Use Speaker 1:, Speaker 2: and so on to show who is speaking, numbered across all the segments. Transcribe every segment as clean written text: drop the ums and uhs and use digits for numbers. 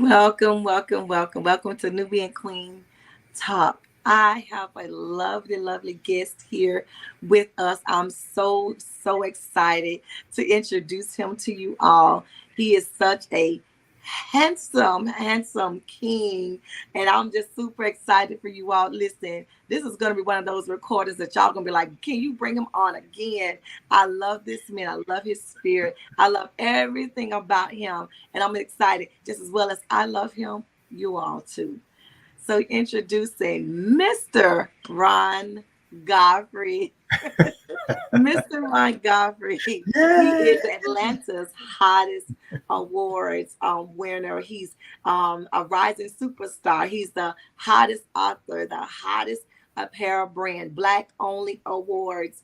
Speaker 1: Welcome, welcome, welcome, welcome to Nubian Queen Talk. I have a lovely, lovely guest here with us. I'm so excited to introduce him to you all. He is such a handsome king, and I'm just super excited for you all. Listen, this is going to be one of those recordings that y'all going to be like, can you bring him on again? I love this man. I love his spirit. I love everything about him. And I'm excited, just as well as I love him, you all too. So introducing Mr. Ron Godfrey. Mr. Ron Godfrey. He
Speaker 2: Yeah.
Speaker 1: is Atlanta's hottest awards winner. He's a rising superstar. He's the hottest author, the hottest apparel brand, Black Only Awards.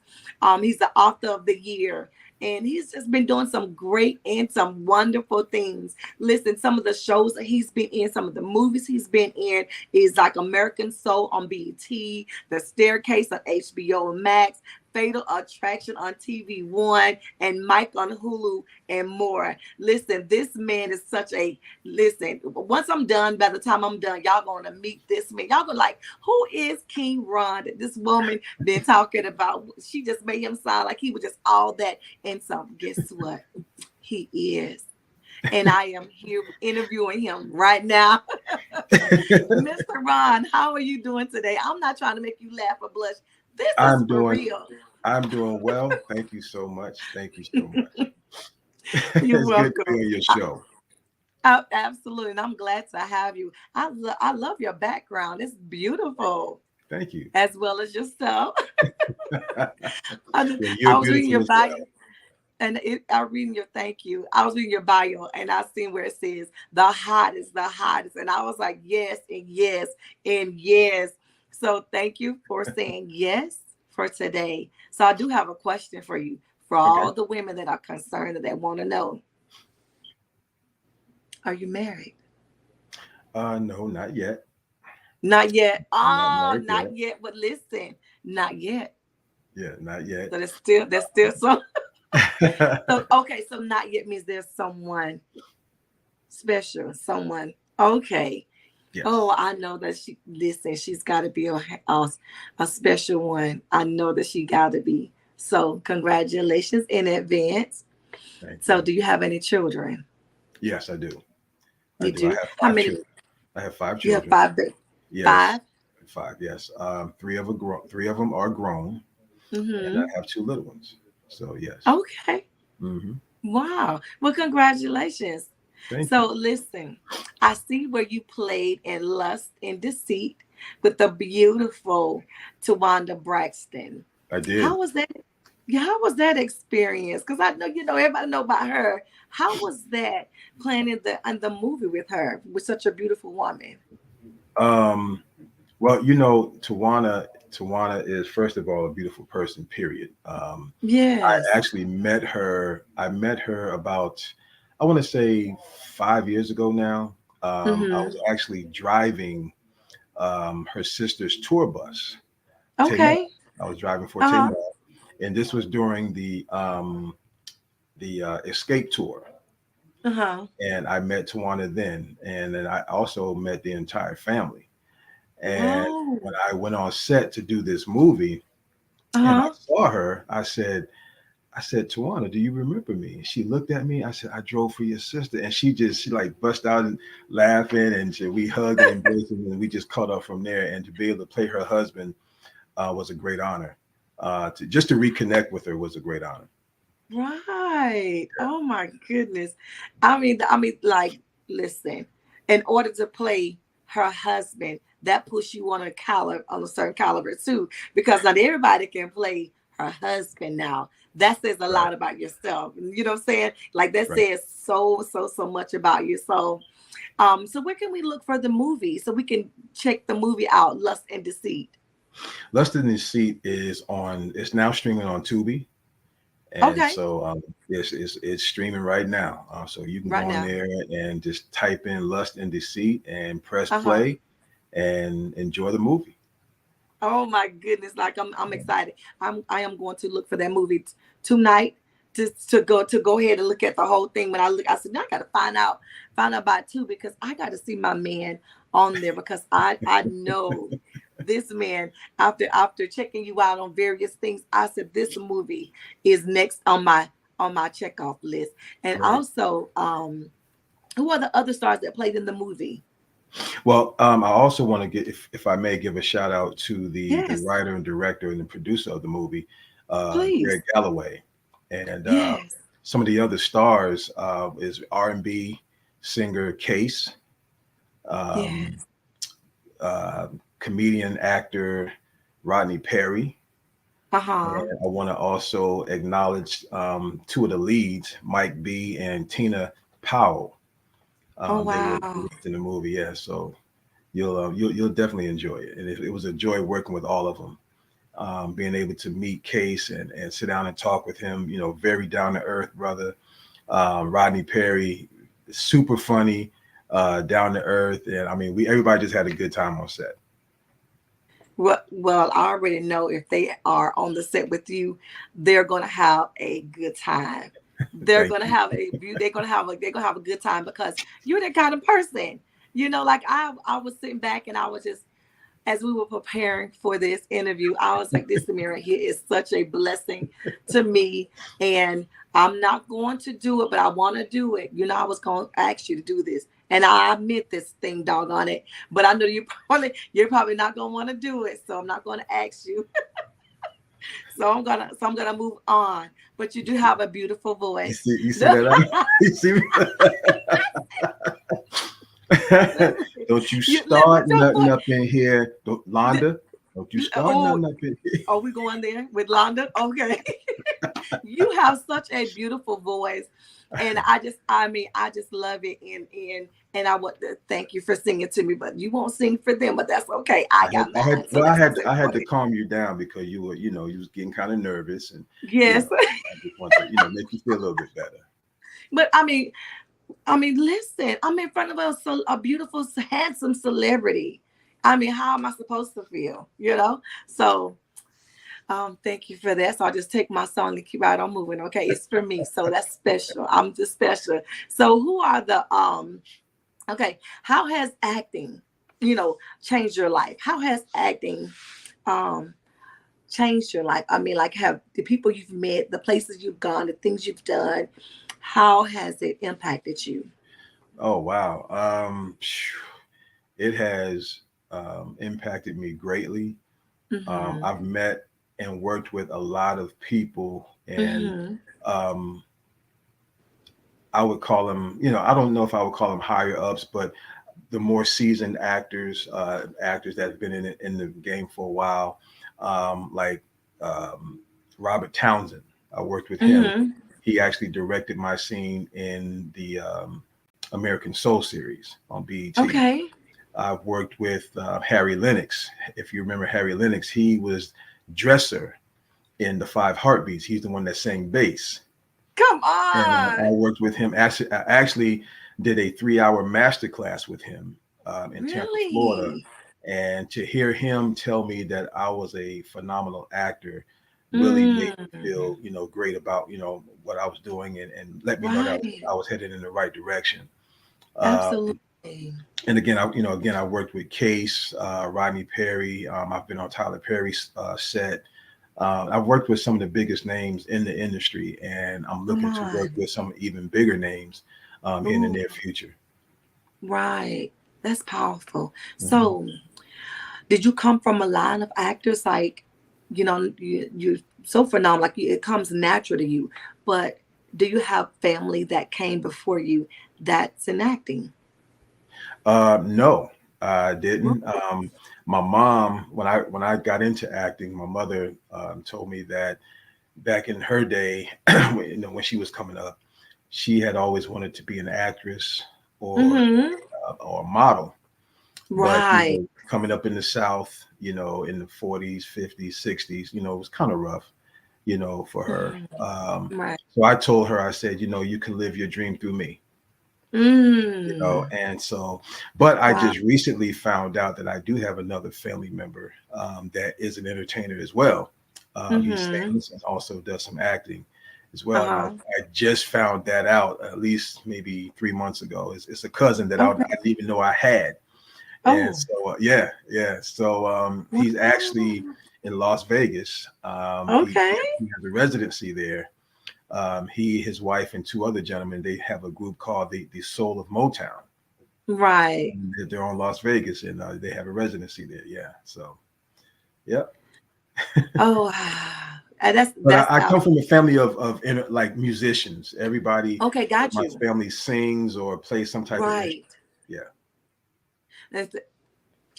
Speaker 1: He's the author of the year. And he's just been doing some great and some wonderful things. Listen, some of the shows that he's been in, some of the movies he's been in is like American Soul on BET, The Staircase on HBO Max, Fatal Attraction on TV One, and Mike on Hulu, and more. Listen, this man is such a listen. Once I'm done, by the time I'm done, y'all gonna meet this man. Y'all gonna like, who is King Ron? That this woman been talking about. She just made him sound like he was just all that and some. Guess what? He is. And I am here interviewing him right now. Mr. Ron, how are you doing today? I'm not trying to make you laugh or blush. This is
Speaker 2: I'm
Speaker 1: for
Speaker 2: doing
Speaker 1: real.
Speaker 2: I'm doing well. Thank you so much. Thank you so much.
Speaker 1: You're
Speaker 2: It's good to
Speaker 1: welcome.
Speaker 2: be on your show.
Speaker 1: Absolutely. And I'm glad to have you. I love your background. It's beautiful,
Speaker 2: Thank you.
Speaker 1: as well as yourself.
Speaker 2: Yeah,
Speaker 1: I
Speaker 2: you're
Speaker 1: was reading
Speaker 2: beautiful
Speaker 1: your
Speaker 2: as well.
Speaker 1: bio. And I was reading your thank you. I was reading your bio and I seen where it says the hottest, the hottest. And I was like, yes, and yes, and yes. So thank you for saying yes for today. So I do have a question for you for
Speaker 2: Okay.
Speaker 1: all the women that are concerned that they want to know. Are you married?
Speaker 2: No, not yet.
Speaker 1: Not yet.
Speaker 2: I'm not
Speaker 1: Oh,
Speaker 2: married
Speaker 1: not
Speaker 2: yet.
Speaker 1: yet. But listen, not yet.
Speaker 2: Yeah, not yet.
Speaker 1: So there's still some. So okay, so not yet means there's someone special, someone. Okay.
Speaker 2: Yes.
Speaker 1: Oh, I know that she. Listen, she's got to be a special one. I know that she got to be. So congratulations in advance.
Speaker 2: Thank
Speaker 1: So
Speaker 2: you.
Speaker 1: do you have any children?
Speaker 2: Yes, I do. I
Speaker 1: You
Speaker 2: do. I
Speaker 1: do.
Speaker 2: have
Speaker 1: How
Speaker 2: five
Speaker 1: many?
Speaker 2: children. I have five
Speaker 1: You have
Speaker 2: children.
Speaker 1: five.
Speaker 2: Yes.
Speaker 1: Five.
Speaker 2: Five. Yes. Three of them are grown, and
Speaker 1: Mm-hmm.
Speaker 2: I have two little ones. So yes.
Speaker 1: Okay.
Speaker 2: Hmm.
Speaker 1: Wow. Well, congratulations.
Speaker 2: Thank you.
Speaker 1: So listen, I see where you played in Lust and Deceit with the beautiful Tawanda Braxton.
Speaker 2: I
Speaker 1: How
Speaker 2: did.
Speaker 1: was that? Yeah, how was that experience? Because I know everybody know about her. How was that playing in the movie with her with such a beautiful woman?
Speaker 2: Um, Well, Tawana is first of all a beautiful person. Period. I
Speaker 1: Yes.
Speaker 2: actually met her. I met her about, I want to say 5 years ago now. I was
Speaker 1: Mm-hmm.
Speaker 2: actually driving her sister's tour bus, Tamar.
Speaker 1: Okay.
Speaker 2: I was driving for
Speaker 1: Uh
Speaker 2: Tamar,
Speaker 1: huh.
Speaker 2: and this was during the Escape tour.
Speaker 1: Uh huh.
Speaker 2: And I met Tawana then, and then I also met the entire family. And
Speaker 1: Oh.
Speaker 2: when I went on set to do this movie,
Speaker 1: Uh
Speaker 2: and I
Speaker 1: huh.
Speaker 2: saw her, I said, Tawana, do you remember me? And she looked at me. I said, I drove for your sister. And she like bust out and laughing, and we hugged and embraced, and we just caught up from there. And to be able to play her husband was a great honor. To reconnect with her was a great honor.
Speaker 1: Right. Oh my goodness. Like, listen. In order to play her husband, that puts you on a certain caliber too, because not everybody can play her husband now. That says a
Speaker 2: Right,
Speaker 1: lot about yourself. You know what I'm saying? Like that
Speaker 2: right.
Speaker 1: says so much about you. So where can we look for the movie so we can check the movie out, Lust and Deceit?
Speaker 2: Lust in the Seat is on. It's now streaming on Tubi, and
Speaker 1: Okay,
Speaker 2: so it's streaming right now. So you can go
Speaker 1: right
Speaker 2: on
Speaker 1: now.
Speaker 2: there and just type in Lust and Deceit and press
Speaker 1: Uh-huh.
Speaker 2: play and enjoy the movie.
Speaker 1: Oh my goodness! Like I'm excited. I am going to look for that movie tonight. to go ahead and look at the whole thing. When I said, now I got to find out about two, because I got to see my man on there, because I know this man, after checking you out on various things, I said this movie is next on my checkoff list. And
Speaker 2: Right.
Speaker 1: also, who are the other stars that played in the movie?
Speaker 2: Well, I also want to get, if I may, give a shout out to the
Speaker 1: Yes,
Speaker 2: writer and director and the producer of the movie, Greg
Speaker 1: please.
Speaker 2: Galloway, and
Speaker 1: Yes,
Speaker 2: some of the other stars is R&B singer Case, um,
Speaker 1: yes.
Speaker 2: uh, comedian actor Rodney Perry.
Speaker 1: Uh-huh.
Speaker 2: And I want to also acknowledge two of the leads, Mike B and Tina Powell.
Speaker 1: Oh,
Speaker 2: They were
Speaker 1: wow.
Speaker 2: leads in the movie, yeah. So you'll definitely enjoy it. And it was a joy working with all of them. Being able to meet Case and sit down and talk with him, very down to earth brother. Rodney Perry, super funny, down to earth, and I mean, we everybody just had a good time on set.
Speaker 1: Well, I already know if they are on the set with you, they're gonna have a good time. They're
Speaker 2: Thank
Speaker 1: gonna
Speaker 2: you.
Speaker 1: have a view. They're gonna have a good time, because you're that kind of person. Like I was sitting back, and I was just, as we were preparing for this interview, I was like, this Samira here is such a blessing to me. And I'm not going to do it, but I want to do it. I was going to ask you to do this. And I admit this thing, doggone it. But I know you're probably not going to want to do it. So I'm not going to ask you. So I'm gonna move on. But you do have a beautiful voice.
Speaker 2: You see that? You see me? Don't you
Speaker 1: With
Speaker 2: start
Speaker 1: your
Speaker 2: nothing
Speaker 1: voice.
Speaker 2: up in here, Londa. Don't you start
Speaker 1: Oh,
Speaker 2: nothing up in here.
Speaker 1: are we going there with London? Okay. You have such a beautiful voice, and I just love it. And I want to thank you for singing to me, but you won't sing for them, but that's okay. I got mine, so
Speaker 2: Well,
Speaker 1: that's what's
Speaker 2: I had to
Speaker 1: important.
Speaker 2: calm you down because you were, you was getting kind of nervous, and
Speaker 1: Yes.
Speaker 2: I just want to, make you feel a little bit better.
Speaker 1: But listen, I'm in front of a beautiful, handsome celebrity. How am I supposed to feel? So thank you for that. So I'll just take my song and keep right on moving. Okay, it's for me, so that's special. I'm just special. So who are the okay, how has acting, changed your life? How has acting um changed your life? Like, have the people you've met, the places you've gone, the things you've done, how has it impacted you?
Speaker 2: Oh wow, it has impacted me greatly.
Speaker 1: Mm-hmm.
Speaker 2: I've met and worked with a lot of people, and
Speaker 1: Mm-hmm.
Speaker 2: um, I would call them, I don't know if I would call them higher ups, but the more seasoned actors that have been in the game for a while, like um, Robert Townsend. I worked with him.
Speaker 1: Mm-hmm.
Speaker 2: He actually directed my scene in the American Soul series on BET.
Speaker 1: Okay.
Speaker 2: I've worked with Harry Lennox. If you remember Harry Lennox, he was Dresser in the Five Heartbeats. He's the one that sang bass.
Speaker 1: Come
Speaker 2: And I
Speaker 1: on.
Speaker 2: worked with him. Actually, I actually did a 3 hour master class with him in Tampa, Florida.
Speaker 1: Really?
Speaker 2: And to hear him tell me that I was a phenomenal actor really made me
Speaker 1: Mm,
Speaker 2: feel, great about, what I was doing, and let me know that
Speaker 1: right.
Speaker 2: I was headed in the right direction. Uh,
Speaker 1: Absolutely.
Speaker 2: and again, I worked with Case, Rodney Perry. I've been on Tyler Perry's set. I've worked with some of the biggest names in the industry, and I'm
Speaker 1: Come
Speaker 2: looking to work
Speaker 1: on.
Speaker 2: with some even bigger names here in the
Speaker 1: Ooh,
Speaker 2: near future.
Speaker 1: right. That's powerful.
Speaker 2: Mhm.
Speaker 1: So, did you come from a line of actors, like, you're so phenomenal, like, it comes natural to you, but do you have family that came before you that's in acting?
Speaker 2: No, I didn't.
Speaker 1: Really?
Speaker 2: My mom, when I got into acting, my mother told me that back in her day, when she was coming up, she had always wanted to be an actress or
Speaker 1: Mm-hmm.
Speaker 2: or a model. But
Speaker 1: Right.
Speaker 2: coming up in the South, in the 40s, 50s, 60s, it was kind of rough, for her.
Speaker 1: Mhm. Right.
Speaker 2: So I told her, I said, you can live your dream through me.
Speaker 1: Mm.
Speaker 2: And so, but I
Speaker 1: Wow.
Speaker 2: just recently found out that I do have another family member that is an entertainer as well. He
Speaker 1: Mm-hmm.
Speaker 2: sings and also does some acting. as well. And
Speaker 1: Uh-huh.
Speaker 2: I just found that out at least maybe 3 months ago. It's a cousin that I
Speaker 1: Okay.
Speaker 2: didn't even know I had. And
Speaker 1: Oh,
Speaker 2: so, yeah. So he's actually
Speaker 1: wow.
Speaker 2: in Las Vegas.
Speaker 1: Okay.
Speaker 2: He has a residency there. He, his wife, and two other gentlemen, they have a group called the Soul of Motown.
Speaker 1: Right.
Speaker 2: And they're on Las Vegas, and they have a residency there. Yeah. So, yeah.
Speaker 1: Oh, and
Speaker 2: But
Speaker 1: that's
Speaker 2: I
Speaker 1: how.
Speaker 2: come from a family like musicians. Everybody
Speaker 1: Okay,
Speaker 2: in
Speaker 1: got
Speaker 2: my
Speaker 1: you.
Speaker 2: family sings or plays some type of instrument.
Speaker 1: Right.
Speaker 2: Yeah.
Speaker 1: That's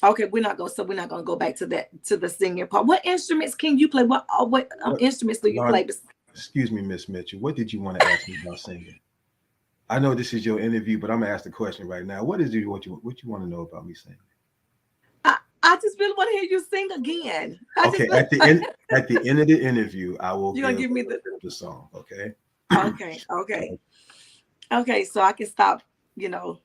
Speaker 1: okay. We're not gonna go back to that to the singing part. What instruments can you play? What
Speaker 2: What,
Speaker 1: instruments do you
Speaker 2: Lord,
Speaker 1: play?
Speaker 2: excuse me, Miss Mitchell. What did you want to ask me about singing? I know this is your interview, but I'm gonna ask the question right now. What you want to know about me singing?
Speaker 1: I just really want to hear you sing again. I just
Speaker 2: Okay,
Speaker 1: really like,
Speaker 2: at the end of the interview, I will
Speaker 1: you're gonna
Speaker 2: give
Speaker 1: give
Speaker 2: a
Speaker 1: me
Speaker 2: little
Speaker 1: the
Speaker 2: bit of the song. Okay.
Speaker 1: okay, okay, okay. So I can stop. You know.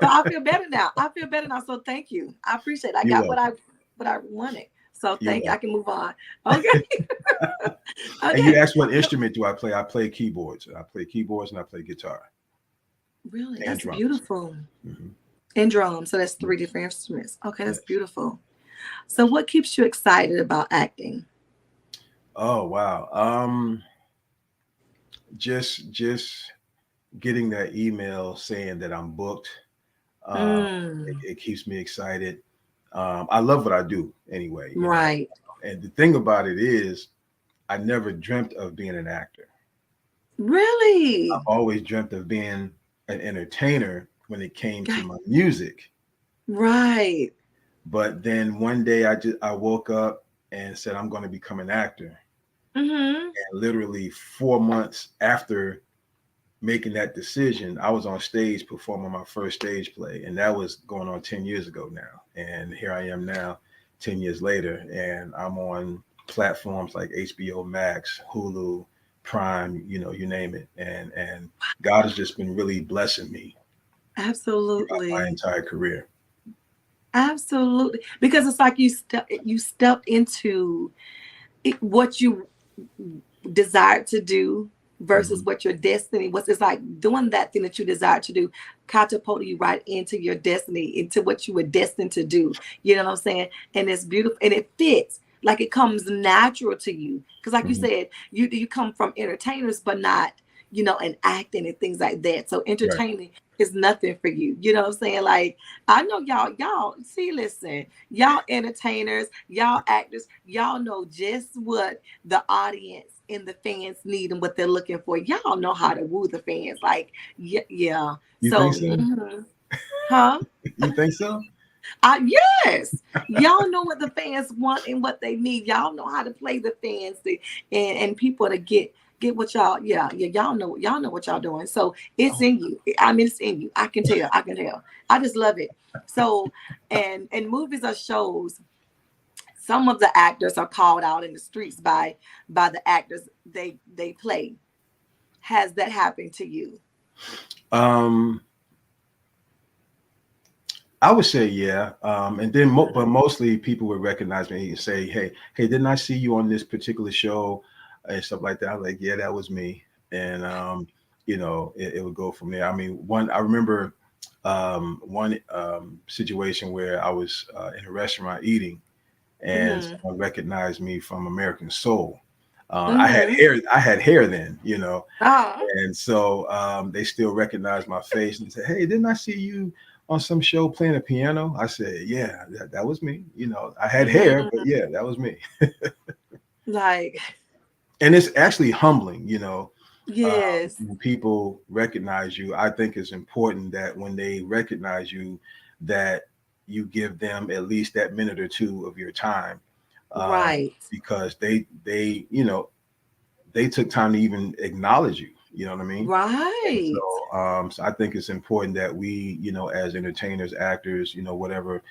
Speaker 1: So I feel better now. I feel better now. So thank you. I appreciate it. I
Speaker 2: You're
Speaker 1: got
Speaker 2: welcome.
Speaker 1: what I wanted. So
Speaker 2: You're
Speaker 1: thank you. I
Speaker 2: welcome.
Speaker 1: can move on. Okay.
Speaker 2: And you
Speaker 1: Okay.
Speaker 2: asked what
Speaker 1: So
Speaker 2: instrument do I play? I play keyboards. I play keyboards and I play guitar
Speaker 1: really,
Speaker 2: and
Speaker 1: that's
Speaker 2: drums.
Speaker 1: beautiful.
Speaker 2: Hmm.
Speaker 1: And drums. So that's three
Speaker 2: Yes.
Speaker 1: different instruments. Okay, that's
Speaker 2: Yes.
Speaker 1: beautiful. So what keeps you excited about acting?
Speaker 2: Oh wow. Just getting that email saying that I'm booked. Uh,
Speaker 1: Mm,
Speaker 2: it keeps me excited. I love what I do anyway,
Speaker 1: right.
Speaker 2: And the thing about it is, I never dreamt of being an actor.
Speaker 1: Really?
Speaker 2: I've always dreamt of being an entertainer when it came to
Speaker 1: Got-
Speaker 2: my music.
Speaker 1: Right.
Speaker 2: But then one day I woke up and said I'm going to become an actor.
Speaker 1: Mm-hmm.
Speaker 2: And literally 4 months after making that decision, I was on stage performing my first stage play, and that was going on 10 years ago now. And here I am now, 10 years later, and I'm on platforms like HBO Max, Hulu, Prime, you name it. And God has just been really blessing me throughout my
Speaker 1: Absolutely.
Speaker 2: entire career.
Speaker 1: Absolutely. Because it's like you stepped into what you desired to do versus
Speaker 2: Mhm.
Speaker 1: what your destiny was. It's like doing that thing that you desired to do catapulted you right into your destiny, into what you were destined to do. You know what I'm saying? And it's beautiful and it fits. Like it comes natural to you. Because like you
Speaker 2: Mhm.
Speaker 1: said, you come from entertainers, but not, and acting and things like that. So
Speaker 2: Right.
Speaker 1: entertaining is nothing for you. You know what I'm saying? Like I know y'all see, listen, y'all entertainers, y'all actors, y'all know just what the audience and the fans need and what they're looking for. Y'all know how to woo the fans. Like, yeah, yeah.
Speaker 2: You think
Speaker 1: So,
Speaker 2: so?
Speaker 1: huh?
Speaker 2: You think so?
Speaker 1: Yes, y'all know what the fans want and what they need. Y'all know how to play the fans and people to get what y'all. Yeah, yeah. Y'all know what y'all doing. So it's
Speaker 2: Oh,
Speaker 1: in you. I mean, it's in you. I can tell. I can tell. I just love it. So, and movies or shows, some of the actors are called out in the streets by the actors they play. Has that happened to you?
Speaker 2: um, I would say yeah, and then but mostly people would recognize me and say, hey, didn't I see you on this particular show and stuff like that? I'm like, yeah, that was me, and it would go from there. I mean, I remember one situation where I was in a restaurant eating, and
Speaker 1: Mm-hmm.
Speaker 2: someone recognized me from American Soul. I had
Speaker 1: Mm-hmm.
Speaker 2: hair. I had hair then,
Speaker 1: Ah,
Speaker 2: and so they still recognize my face and say, "Hey, didn't I see you on some show playing the piano?" I said, "Yeah, that was me." I had hair, but
Speaker 1: mm,
Speaker 2: yeah, that was me.
Speaker 1: like
Speaker 2: And it's actually humbling,
Speaker 1: yes,
Speaker 2: when people recognize you. I think it's important that when they recognize you, that you give them at least that minute or two of your time,
Speaker 1: right,
Speaker 2: because they took time to even acknowledge you. You know what I mean? And
Speaker 1: right.
Speaker 2: so I think it's important that we, as entertainers, actors, whatever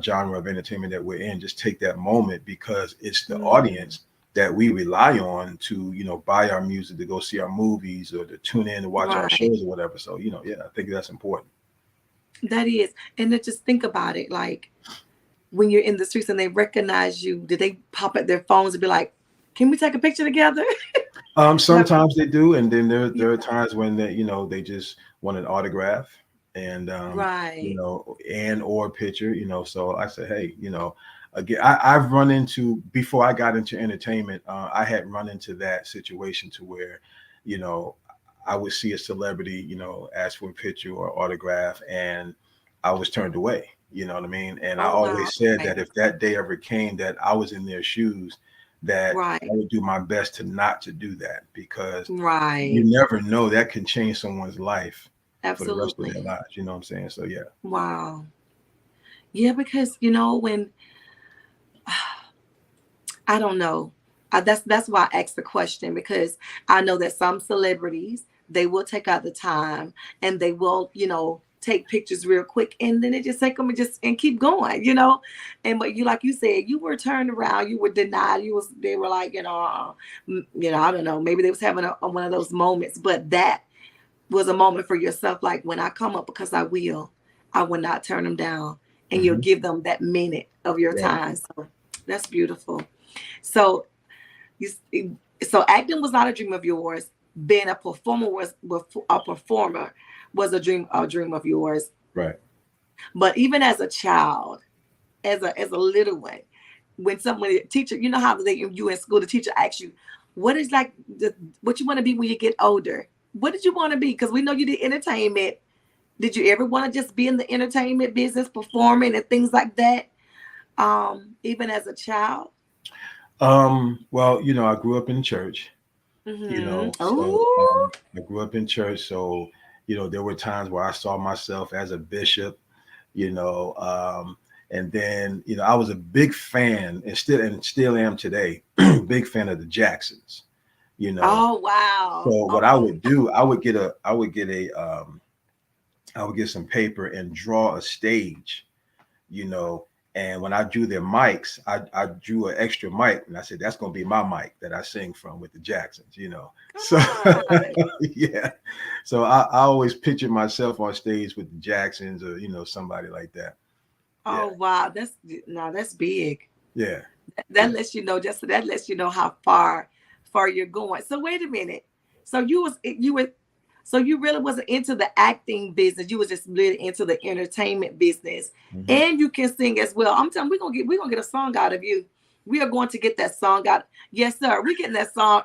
Speaker 2: genre of entertainment that we're in, just take that moment because it's the
Speaker 1: Mm,
Speaker 2: audience that we rely on to, buy our music, to go see our movies, or to tune in to watch our
Speaker 1: right.
Speaker 2: shows or whatever. So, yeah, I think that's important.
Speaker 1: That is, and then just think about it. Like when you're in the streets and they recognize you, did they pop at their phones and be like, "Can we take a picture together?" Have
Speaker 2: Sometimes they do, and then there are
Speaker 1: yeah,
Speaker 2: times when they just want an autograph, and
Speaker 1: right.
Speaker 2: and or picture. So I say, hey, again, I've run into before I got into entertainment. I had run into that situation to where, you know, I would see a celebrity, ask for a picture or autograph, and I was turned away. You know what I mean? And I
Speaker 1: Oh wow.
Speaker 2: always said
Speaker 1: Right.
Speaker 2: that if that day ever came that I was in their shoes, that I
Speaker 1: Right.
Speaker 2: would do my best to not to do that, because you
Speaker 1: Right.
Speaker 2: never know, that can change someone's life for the rest of their
Speaker 1: Absolutely.
Speaker 2: lives. You know what I'm saying? So yeah.
Speaker 1: Wow. Yeah, because when I don't know. That's why I asked the question, because I know that some celebrities, they will take out the time and they will, take pictures real quick, and then they just take them and just and keep going. And but you, like you said, you were turned around, you were denied, they were like, I don't know, maybe they was having one of those moments, but that was a moment for yourself, like, when I come up, because I will not turn them down, and you'll
Speaker 2: Hmm.
Speaker 1: give them that minute of your
Speaker 2: Right.
Speaker 1: time. So that's beautiful. So you, so acting was not a dream of yours. Being a performer was a dream of yours.
Speaker 2: Right.
Speaker 1: But even as a child, as a little one, when someone teacher, you know how you in school, the teacher asks you, what is like what you want to be when you get older? What did you want to be? Because we know you did entertainment. Did you ever want to just be in the entertainment business, performing and things like that? Even as a child.
Speaker 2: Well, I grew up in church, so
Speaker 1: Oh,
Speaker 2: I grew up in church. So, there were times where I saw myself as a bishop, you know, and then, I was a big fan, and still am today, big fan of the Jacksons, you know.
Speaker 1: oh, wow.
Speaker 2: So what I
Speaker 1: Oh,
Speaker 2: would do, I would get some paper and draw a stage, you know. And when I drew their mics, I drew an extra mic, and I said that's gonna be my mic that I sing from with the Jacksons.
Speaker 1: come
Speaker 2: So
Speaker 1: on.
Speaker 2: yeah, so I always picture myself on stage with the Jacksons, or somebody like that. Yeah,
Speaker 1: Oh, wow. That's big.
Speaker 2: yeah.
Speaker 1: That lets you know, just that lets you know how far you're going. So wait a minute. So you really wasn't into the acting business. You was just really into the entertainment business.
Speaker 2: Hmm.
Speaker 1: And you can sing as well. I'm telling you, we're gonna get a song out of you. We are going to get that song out. Yes, sir. We're getting that song.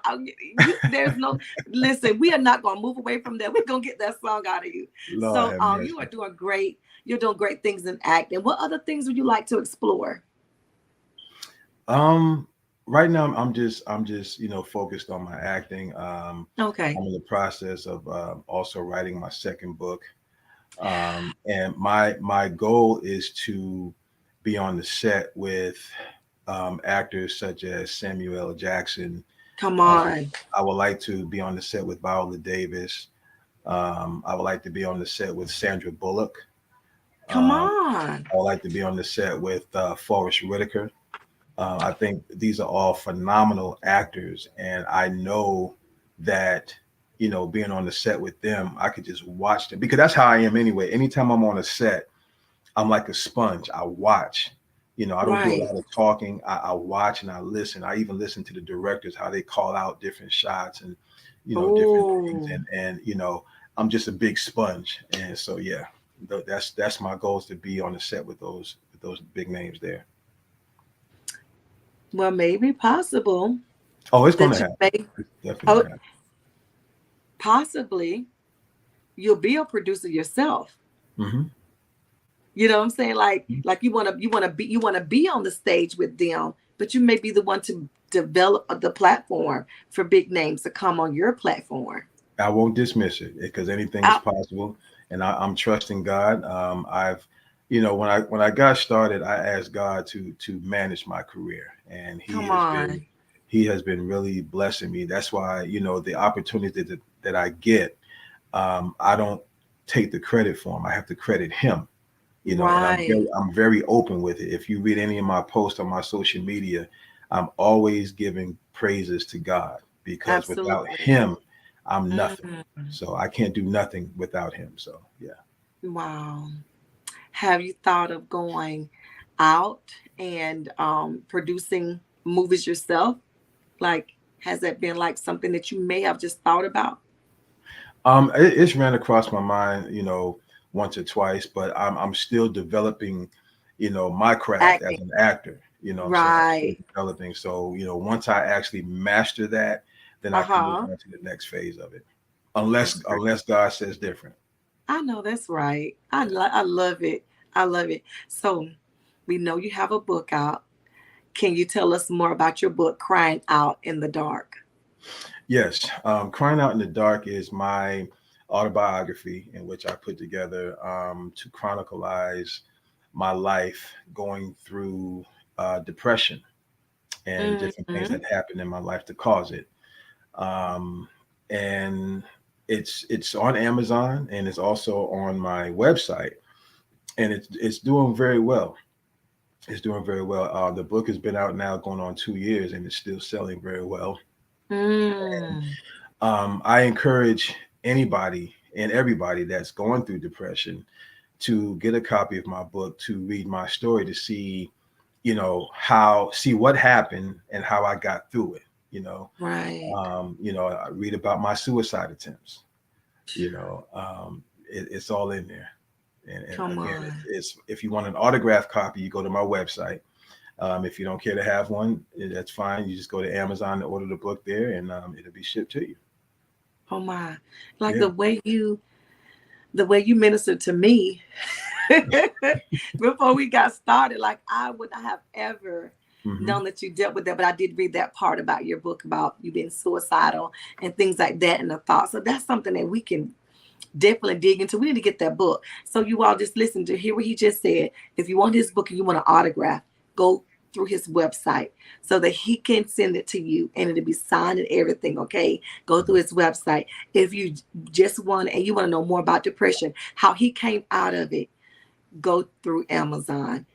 Speaker 1: There's no listen. We are not going to move away from that. We're going to get that song out of you.
Speaker 2: Lord
Speaker 1: So,
Speaker 2: have
Speaker 1: you are
Speaker 2: mercy.
Speaker 1: doing great. You're doing great things in acting. What other things would you like to explore?
Speaker 2: Um, right now I'm just focused on my acting.
Speaker 1: Okay.
Speaker 2: I'm in the process of also writing my second book. And my goal is to be on the set with actors such as Samuel L. Jackson.
Speaker 1: Come
Speaker 2: Um,
Speaker 1: on.
Speaker 2: I would like to be on the set with Viola Davis. I would like to be on the set with Sandra Bullock.
Speaker 1: Come
Speaker 2: Um,
Speaker 1: on.
Speaker 2: I would like to be on the set with Forrest Whitaker. I think these are all phenomenal actors, and I know that being on the set with them, I could just watch them, because that's how I am anyway. Anytime I'm on a set, I'm like a sponge. I watch. I don't do a
Speaker 1: Right.
Speaker 2: lot of talking. I watch and I listen. I even listen to the directors, how they call out different shots and different things,
Speaker 1: Oh,
Speaker 2: and I'm just a big sponge. And so yeah, that's my goal, is to be on the set with those big names there.
Speaker 1: well, maybe possible
Speaker 2: Oh, it's gonna
Speaker 1: that you
Speaker 2: happen.
Speaker 1: may,
Speaker 2: It's definitely
Speaker 1: oh,
Speaker 2: gonna happen.
Speaker 1: possibly you'll be a producer yourself.
Speaker 2: Hmm.
Speaker 1: You know what I'm saying? Like you want to be on the stage with them, but you may be the one to develop the platform for big names to come on your platform.
Speaker 2: I won't dismiss it, because anything is
Speaker 1: I,
Speaker 2: possible, and I'm trusting God. When I got started, I asked God to manage my career, and
Speaker 1: come on.
Speaker 2: He has been really blessing me. That's why the opportunities that I get, I don't take the credit for them. I have to credit Him. And
Speaker 1: Right.
Speaker 2: I'm very open with it. If you read any of my posts on my social media, I'm always giving praises to God, because without
Speaker 1: Absolutely.
Speaker 2: Him, I'm nothing.
Speaker 1: Mhm.
Speaker 2: So I can't do nothing without Him. So yeah.
Speaker 1: Wow. Have you thought of going out and producing movies yourself? Like, Has that been like something that you may have just thought about?
Speaker 2: It's ran across my mind, once or twice, but I'm still developing, my craft as
Speaker 1: Acting.
Speaker 2: an actor. I'm saying I'm still
Speaker 1: Right.
Speaker 2: developing. So, once I actually master that, then I can move
Speaker 1: Uh-huh.
Speaker 2: on to the next phase of it.
Speaker 1: That's
Speaker 2: Unless
Speaker 1: great.
Speaker 2: unless God says different.
Speaker 1: I know that's right. I,
Speaker 2: Yeah.
Speaker 1: I love it. I love it. So we know you have a book out. Can you tell us more about your book, Crying Out in the Dark?
Speaker 2: Yes. Crying Out in the Dark is my autobiography in which I put together to chronicleize my life going through depression and different things
Speaker 1: Mm-hmm.
Speaker 2: that happened in my life to cause it. Um, and it's on Amazon and it's also on my website, and it's doing very well. It's doing very well. The book has been out now going on 2 years, and it's still selling very well.
Speaker 1: Mm.
Speaker 2: I encourage anybody and everybody that's going through depression to get a copy of my book, to read my story, to see, how see what happened and how I got through it.
Speaker 1: Right.
Speaker 2: I read about my suicide attempts. It's all in there. And
Speaker 1: Come
Speaker 2: again,
Speaker 1: on.
Speaker 2: it's if you want an autograph copy, you go to my website. If you don't care to have one, that's fine. You just go to Amazon and order the book there, and it'll be shipped to you.
Speaker 1: Oh my. Like
Speaker 2: Yeah.
Speaker 1: the way you ministered to me before we got started, like I would not have ever
Speaker 2: Hmm.
Speaker 1: known that you dealt with that. But I did read that part about your book about you being suicidal and things like that and the thoughts. So that's something that we can definitely dig into. We need to get that book. So you all just listen to hear what he just said. If you want his book and you want an autograph, go through his website so that he can send it to you and it'll be signed and everything. Okay. Go through his website. If you just want and you want to know more about depression, how he came out of it, go through Amazon.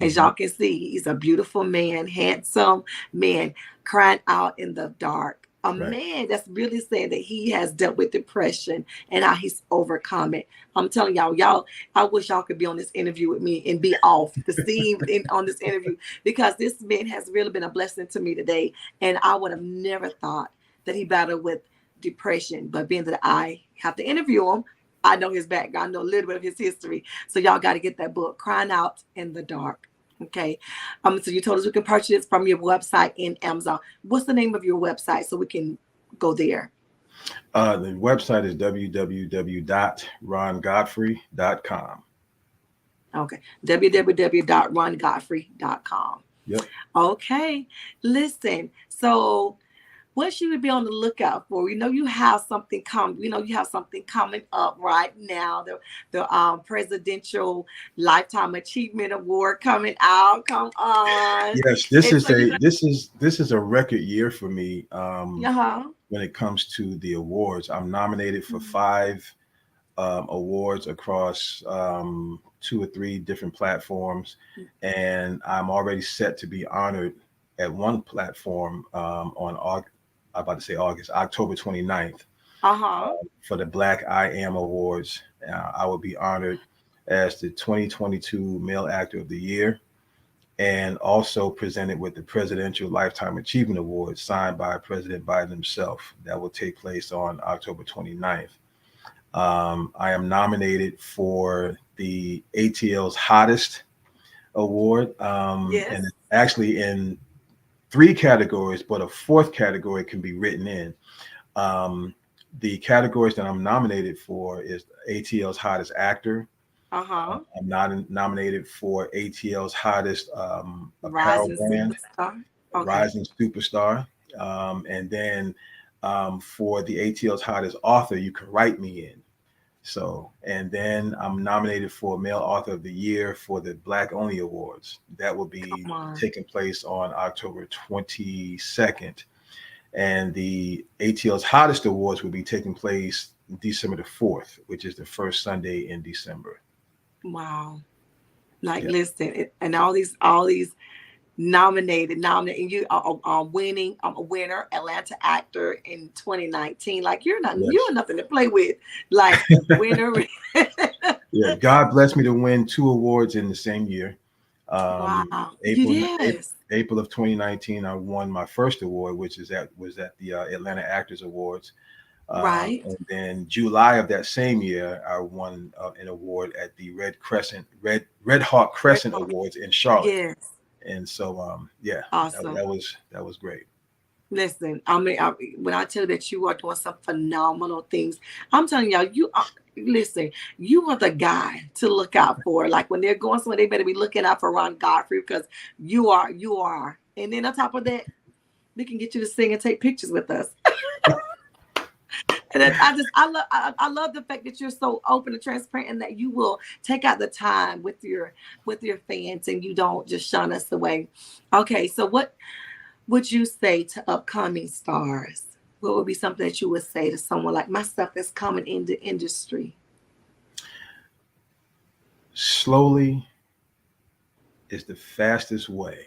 Speaker 1: As
Speaker 2: Hmm.
Speaker 1: y'all can see, he's a beautiful man, handsome man, crying out in the dark. A
Speaker 2: Right.
Speaker 1: man that's really saying that he has dealt with depression and how he's overcome it. I'm telling y'all, I wish y'all could be on this interview with me and be off the scene on this interview because this man has really been a blessing to me today. And I would have never thought that he battled with depression, but being that I have to interview him, I know his background, I know a little bit of his history. So y'all got to get that book, Crying Out in the Dark. Okay. So you told us we can purchase it from your website in Amazon. What's the name of your website so we can go there?
Speaker 2: The website is www.rongodfrey.com.
Speaker 1: Okay. www.rongodfrey.com.
Speaker 2: Yep.
Speaker 1: Okay. Listen. So what should we be on the lookout for? You know, you have something come. You know, you have something coming up right now. The presidential lifetime achievement award coming out. Come on,
Speaker 2: Yes, this
Speaker 1: and
Speaker 2: is
Speaker 1: so you
Speaker 2: a
Speaker 1: got
Speaker 2: a record year for me
Speaker 1: uh-huh.
Speaker 2: when it comes to the awards. I'm nominated for 5 awards across 2 or 3 different platforms, and I'm already set to be honored at one platform on August. I'm about to say August, October 29th,
Speaker 1: Uh-huh.
Speaker 2: for the Black I Am Awards. I will be honored as the 2022 Male Actor of the Year, and also presented with the Presidential Lifetime Achievement Award signed by President Biden himself. That will take place on October 29th. I am nominated for the ATL's Hottest Award, and
Speaker 1: Yes.
Speaker 2: it's actually in 3 categories, but a 4th category can be written in. Um, the categories that I'm nominated for is ATL's Hottest Actor.
Speaker 1: Uh-huh.
Speaker 2: I'm not nominated for ATL's Hottest Apparel
Speaker 1: Rising
Speaker 2: Brand,
Speaker 1: superstar. Okay.
Speaker 2: Rising Superstar, and then for the ATL's Hottest Author, You Can Write Me In. So, and then I'm nominated for Male Author of the Year for the Black Only Awards. That will be
Speaker 1: Come on.
Speaker 2: taking place on October 22nd. And the ATL's Hottest Awards will be taking place December the 4th, which is the first Sunday in December.
Speaker 1: Wow. Like
Speaker 2: Yeah.
Speaker 1: listen, and all these nominated, and you are winning. I'm a winner, Atlanta actor in 2019. Like you're
Speaker 2: Yes.
Speaker 1: nothing to play with. Like winner.
Speaker 2: Yeah. God blessed me to win 2 awards in the same year.
Speaker 1: Wow.
Speaker 2: April,
Speaker 1: Yes.
Speaker 2: April of 2019, I won my first award, which was at the Atlanta Actors Awards.
Speaker 1: Right.
Speaker 2: And then July of that same year, I won an award at the Red Hawk
Speaker 1: Red
Speaker 2: Crescent
Speaker 1: Hawk.
Speaker 2: Awards in Charlotte.
Speaker 1: Yes.
Speaker 2: And so, yeah,
Speaker 1: Awesome.
Speaker 2: that was great.
Speaker 1: Listen, when I tell you that you are doing some phenomenal things, I'm telling y'all, you are, listen, you are the guy to look out for. Like when they're going somewhere, they better be looking out for Ron Godfrey because you are. And then on top of that, we can get you to sing and take pictures with us. And I love the fact that you're so open and transparent and that you will take out the time with your fans and you don't just shun us away. Okay, so what would you say to upcoming stars? What would be something that you would say to someone like myself that's coming in the industry?
Speaker 2: Slowly is the fastest way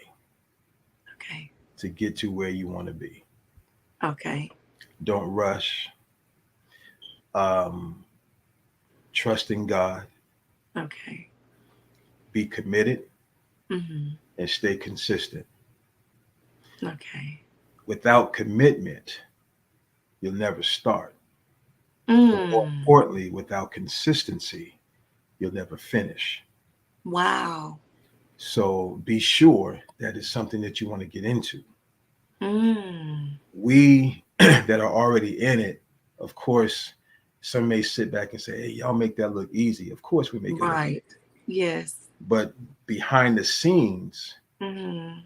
Speaker 1: Okay.
Speaker 2: to get to where you want to be.
Speaker 1: Okay.
Speaker 2: Don't rush. Um, Trust in God.
Speaker 1: Okay.
Speaker 2: Be committed
Speaker 1: Mm-hmm.
Speaker 2: and stay consistent.
Speaker 1: Okay.
Speaker 2: Without commitment, you'll never start. But more
Speaker 1: Mm.
Speaker 2: importantly, without consistency, you'll never finish.
Speaker 1: Wow.
Speaker 2: So be sure that it's something that you want to get into.
Speaker 1: Mm.
Speaker 2: We that are already in it, of course, some may sit back and say, hey, y'all make that look easy. Of course, we make it look easy.
Speaker 1: Right. Yes.
Speaker 2: But behind the scenes,
Speaker 1: Mm-hmm.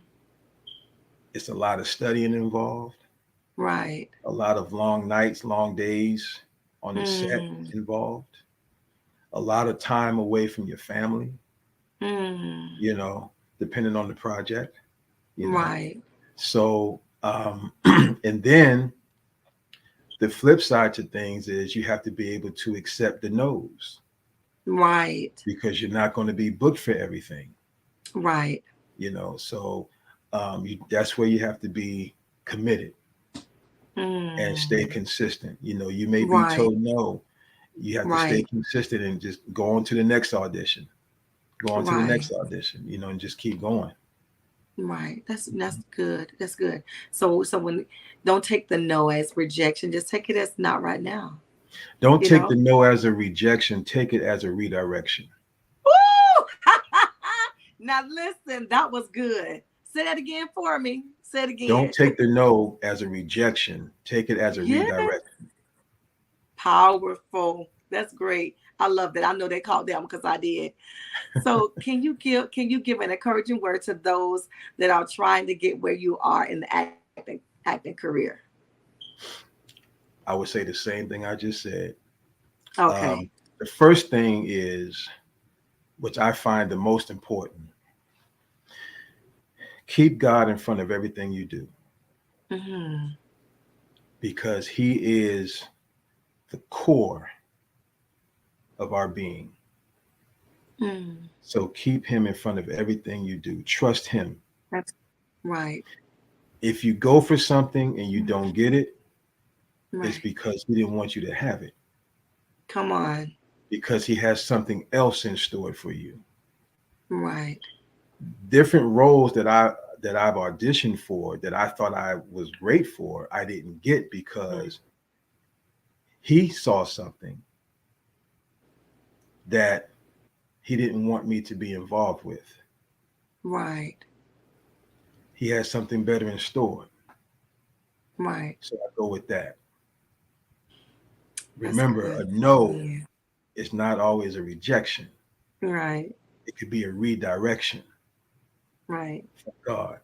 Speaker 2: it's a lot of studying involved,
Speaker 1: Right.
Speaker 2: a lot of long nights, long days on the set
Speaker 1: Mm.
Speaker 2: involved, a lot of time away from your family,
Speaker 1: Mm.
Speaker 2: you know, depending on the project, you know.
Speaker 1: Right.
Speaker 2: So, and then the flip side to things is you have to be able to accept the no's
Speaker 1: Right.
Speaker 2: because you're not going to be booked for everything,
Speaker 1: Right.
Speaker 2: you know. So, that's where you have to be committed and stay
Speaker 1: Mm.
Speaker 2: consistent. You know, you may be
Speaker 1: Right.
Speaker 2: told no, you have to stay
Speaker 1: Right.
Speaker 2: consistent and just go on to the next audition, go on to the
Speaker 1: Right.
Speaker 2: next audition, you know, and just keep going.
Speaker 1: Right. That's good. That's good. So when don't take the no as rejection, just take it as not right now.
Speaker 2: Don't
Speaker 1: You
Speaker 2: take
Speaker 1: know?
Speaker 2: the no as a rejection, take it as a redirection.
Speaker 1: Woo! Now listen, that was good. Say that again for me. Say it
Speaker 2: Don't
Speaker 1: again.
Speaker 2: take the no as a rejection, take it as a
Speaker 1: Yeah.
Speaker 2: redirection.
Speaker 1: Powerful. That's great. I love that. I know they called them because I did. So can you give an encouraging word to those that are trying to get where you are in the acting career?
Speaker 2: I would say the same thing I just said.
Speaker 1: Okay.
Speaker 2: Um, the first thing is, which I find the most important, keep God in front of everything you do
Speaker 1: Mm-hmm.
Speaker 2: because He is the core of our being.
Speaker 1: Mm.
Speaker 2: So keep Him in front of everything you do. Trust Him.
Speaker 1: That's right.
Speaker 2: If you go for something and you
Speaker 1: Mhm.
Speaker 2: don't get it, it's
Speaker 1: Right.
Speaker 2: because He didn't want you to have it,
Speaker 1: Come on.
Speaker 2: because He has something else in store for you.
Speaker 1: Right.
Speaker 2: Different roles that I've auditioned for that I thought I was great for, I didn't get
Speaker 1: Mm.
Speaker 2: because He saw something that He didn't want me to be involved with.
Speaker 1: Right.
Speaker 2: He has something better in store.
Speaker 1: Right.
Speaker 2: So I go with that.
Speaker 1: That's
Speaker 2: Remember,
Speaker 1: good.
Speaker 2: a no
Speaker 1: Yeah.
Speaker 2: is not always a rejection.
Speaker 1: Right.
Speaker 2: It could be a redirection
Speaker 1: Right.
Speaker 2: from God.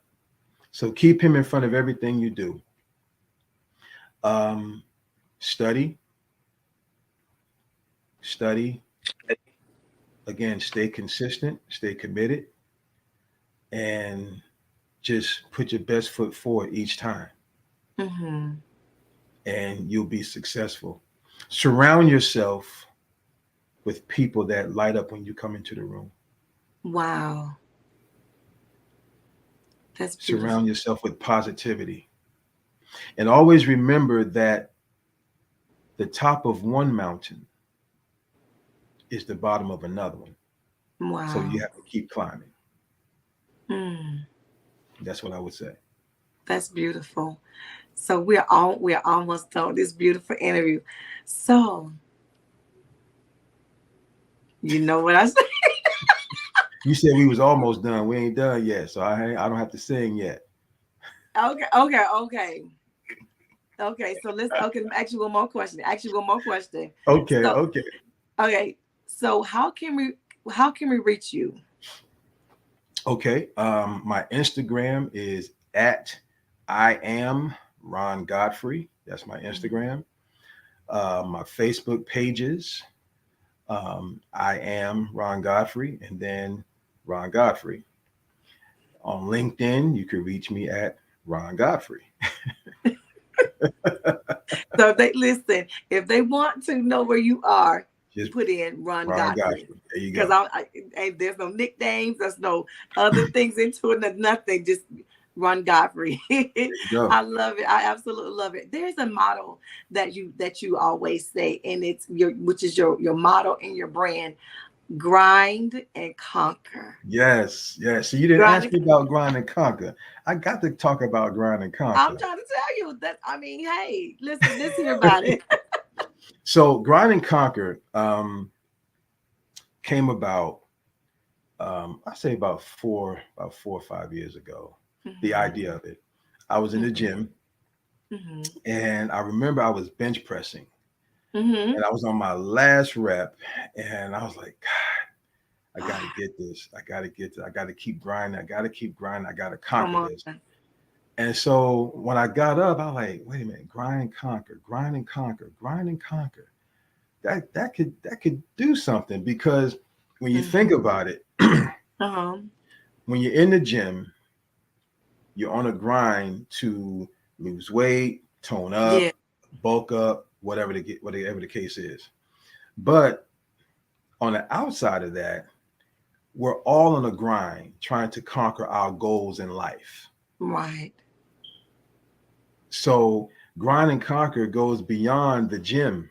Speaker 2: So keep Him in front of everything you do. Um, study, study. Again, stay consistent, stay committed, and just put your best foot forward each time,
Speaker 1: Mm-hmm.
Speaker 2: and you'll be successful. Surround yourself with people that light up when you come into the room.
Speaker 1: Wow. That's
Speaker 2: Surround
Speaker 1: beautiful.
Speaker 2: yourself with positivity. And always remember that the top of one mountain is the bottom of another one. So you
Speaker 1: Wow.
Speaker 2: have to keep climbing.
Speaker 1: Mm,
Speaker 2: That's what I would say.
Speaker 1: that's beautiful. So we're almost done with this beautiful interview. So you know what I said?
Speaker 2: You said we was almost done. We ain't done yet, so I don't have to sing yet.
Speaker 1: Okay, okay, okay. Okay, so let's okay, ask you one more question. Ask you one more question.
Speaker 2: Okay,
Speaker 1: So
Speaker 2: okay,
Speaker 1: okay, so how can we reach you?
Speaker 2: okay. My Instagram is at I am Ron Godfrey. That's my Instagram. My Facebook pages, I am Ron Godfrey, and then Ron Godfrey. On LinkedIn, you can reach me at Ron Godfrey.
Speaker 1: So if they listen, if they want to know where you are,
Speaker 2: Just
Speaker 1: put in Run
Speaker 2: Ron
Speaker 1: Godfrey.
Speaker 2: Godfrey. There you
Speaker 1: Because
Speaker 2: go.
Speaker 1: there's no nicknames, there's no other things into it, nothing. Just Run Godfrey.
Speaker 2: There you go.
Speaker 1: I love it. I absolutely love it. There's a motto that you always say, and it's which is your motto and your brand: grind and conquer.
Speaker 2: Yes, yes. So you didn't
Speaker 1: Grind
Speaker 2: ask
Speaker 1: and
Speaker 2: me about Grind and Conquer. I got to talk about Grind and
Speaker 1: I'm
Speaker 2: Conquer.
Speaker 1: trying to tell you that. I mean, hey, listen, let's hear about it.
Speaker 2: So Grind and Conquer came about, I say about four or 5 years ago. The
Speaker 1: Mhm,
Speaker 2: idea of it. I was in the
Speaker 1: mhm,
Speaker 2: gym,
Speaker 1: mhm,
Speaker 2: and I remember I was bench pressing,
Speaker 1: mhm.
Speaker 2: and I was on my last rep, and I was like, I got to get this. I got to get this. I got to keep grinding. I got to keep grinding. I got to
Speaker 1: Come
Speaker 2: conquer
Speaker 1: on.
Speaker 2: this. And so when I got up, I was like, wait a minute, grind and conquer, grind and conquer, grind and conquer. That could do something, because when you think
Speaker 1: Mhm.
Speaker 2: about it,
Speaker 1: Uh-huh.
Speaker 2: when you're in the gym, you're on a grind to lose weight, tone
Speaker 1: Yeah.
Speaker 2: up, bulk up, whatever the case is. But on the outside of that, we're all on a grind trying to conquer our goals in life.
Speaker 1: Right.
Speaker 2: So grind and conquer goes beyond the gym.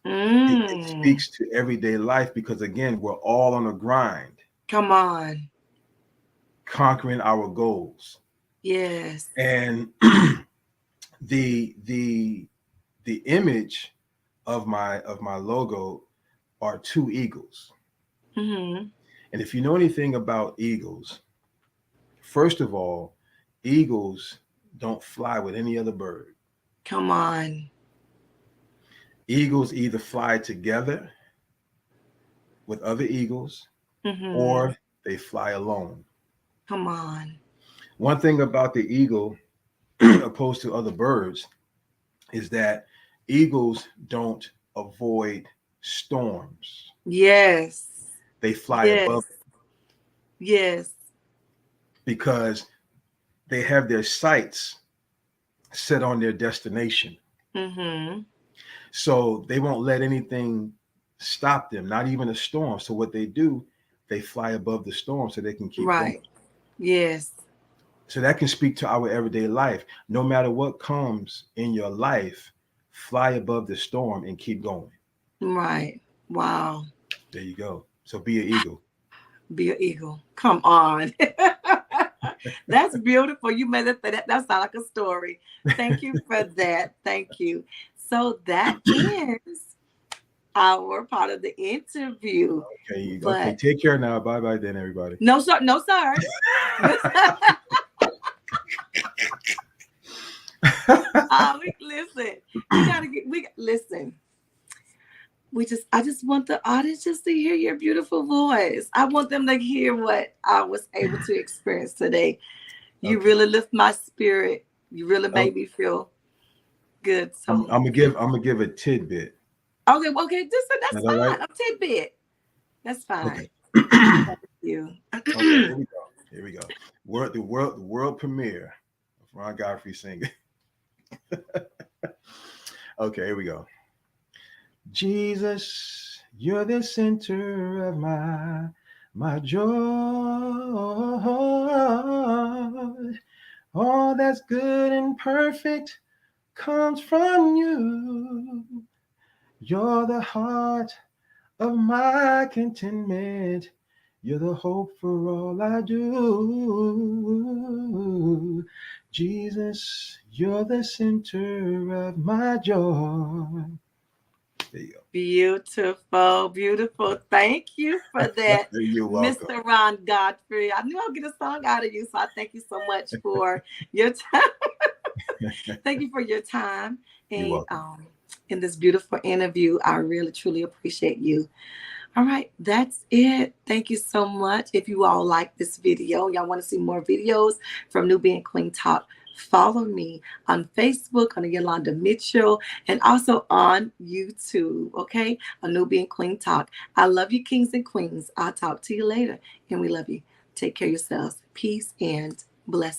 Speaker 2: It
Speaker 1: Mm.
Speaker 2: speaks to everyday life, because again, we're all on a grind,
Speaker 1: Come on.
Speaker 2: conquering our goals.
Speaker 1: Yes.
Speaker 2: And the the the image of my logo are two eagles.
Speaker 1: Mm-hmm.
Speaker 2: And if you know anything about eagles, first of all, eagles don't fly with any other bird.
Speaker 1: Come on.
Speaker 2: Eagles either fly together with other eagles,
Speaker 1: Mm-hmm.
Speaker 2: or they fly alone.
Speaker 1: Come on.
Speaker 2: One thing about the eagle, opposed to other birds, is that eagles don't avoid storms.
Speaker 1: Yes.
Speaker 2: They fly
Speaker 1: Yes.
Speaker 2: above
Speaker 1: Yes.
Speaker 2: because they have their sights set on their destination.
Speaker 1: Mm-hmm.
Speaker 2: So they won't let anything stop them, not even a storm. So what they do, they fly above the storm so they can keep going.
Speaker 1: Right. Yes.
Speaker 2: So that can speak to our everyday life. No matter what comes in your life, fly above the storm and keep going.
Speaker 1: Right. Wow.
Speaker 2: There you go. So be an eagle.
Speaker 1: Be an eagle. Come on. That's beautiful. You made that sound like a story. Thank you for that. Thank you. So that ends our part of the interview.
Speaker 2: Okay, okay.
Speaker 1: But
Speaker 2: Take care now. Bye bye then, everybody.
Speaker 1: no, sir, no, sir. Listen, we gotta get we listen. I just want the audience just to hear your beautiful voice. I want them to hear what I was able to experience today. You
Speaker 2: Okay.
Speaker 1: really lift my spirit. You really
Speaker 2: I'm,
Speaker 1: made me feel good.
Speaker 2: I'm,
Speaker 1: So
Speaker 2: I'm gonna give I'm gonna give a tidbit.
Speaker 1: okay, well, okay, that's
Speaker 2: Is that right?
Speaker 1: fine. A tidbit. That's
Speaker 2: Okay.
Speaker 1: fine.
Speaker 2: Okay.
Speaker 1: Thank you.
Speaker 2: Here we go. Here we go. The world premiere of Ron Godfrey singing. Okay. Here we go. Jesus, you're the center of my joy. All that's good and perfect comes from you. You're the heart of my contentment. You're the hope for all I do. Jesus, you're the center of my joy. There you
Speaker 1: Beautiful, beautiful. Thank you for
Speaker 2: go.
Speaker 1: that,
Speaker 2: You're welcome.
Speaker 1: Mr. Ron Godfrey. I knew I'd get a song out of you, so I thank you so much for your time. Thank you for your time
Speaker 2: You're
Speaker 1: and
Speaker 2: welcome.
Speaker 1: in this beautiful interview. I really truly appreciate you. All right, that's it. Thank you so much. If you all like this video, y'all want to see more videos from Nubian Queen Talk, follow me on Facebook on Yolanda Mitchell and also on YouTube, okay? On Nubian Queen Talk. I love you, kings and queens. I'll talk to you later, and we love you. Take care of yourselves. Peace and blessings.